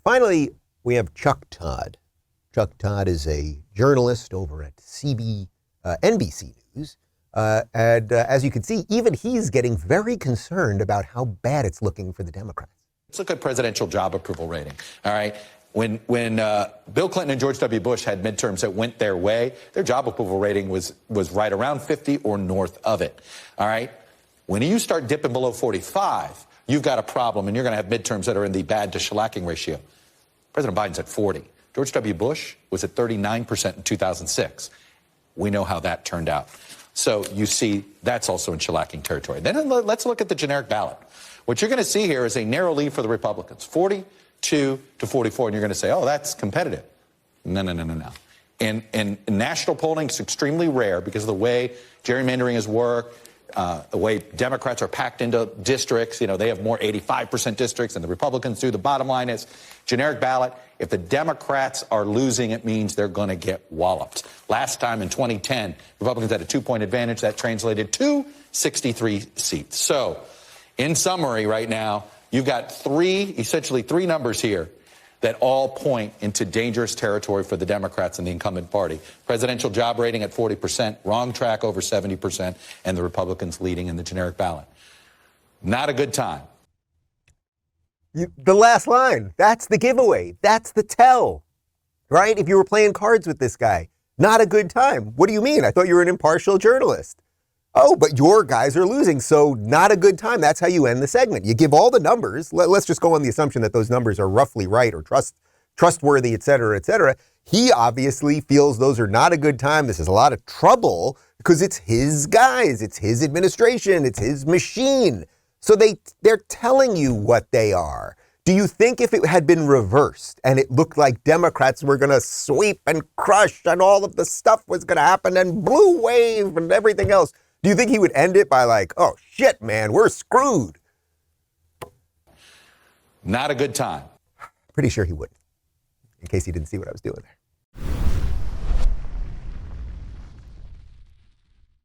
Finally, we have Chuck Todd. Chuck Todd is a journalist over at NBC News. And as you can see, even he's getting very concerned about how bad it's looking for the Democrats. Let's look at presidential job approval rating. All right. When Bill Clinton and George W. Bush had midterms that went their way, their job approval rating was right around 50 or north of it. All right. When you start dipping below 45, you've got a problem, and you're going to have midterms that are in the bad to shellacking ratio. President Biden's at 40. George W. Bush was at 39% in 2006. We know how that turned out. So you see that's also in shellacking territory. Then let's look at the generic ballot. What you're going to see here is a narrow lead for the Republicans, 42 to 44, and you're going to say, oh, that's competitive. No. In national polling, it's extremely rare because of the way gerrymandering has worked, the way Democrats are packed into districts. You know, they have more 85% districts than the Republicans do. The bottom line is generic ballot. If the Democrats are losing, it means they're going to get walloped. Last time in 2010, Republicans had a 2-point advantage. That translated to 63 seats. So in summary right now, you've got essentially three numbers here that all point into dangerous territory for the Democrats and the incumbent party. Presidential job rating at 40%, wrong track over 70%, and the Republicans leading in the generic ballot. Not a good time. The last line, that's the giveaway. That's the tell, right? If you were playing cards with this guy, not a good time. What do you mean? I thought you were an impartial journalist. Oh, but your guys are losing, so not a good time. That's how you end the segment. You give all the numbers. Let's just go on the assumption that those numbers are roughly right or trustworthy, et cetera, et cetera. He obviously feels those are not a good time. This is a lot of trouble because it's his guys. It's his administration. It's his machine. So they're telling you what they are. Do you think if it had been reversed and it looked like Democrats were going to sweep and crush and all of the stuff was going to happen and blue wave and everything else, do you think he would end it by like, oh, shit, man, we're screwed? Not a good time. Pretty sure he wouldn't, in case he didn't see what I was doing there.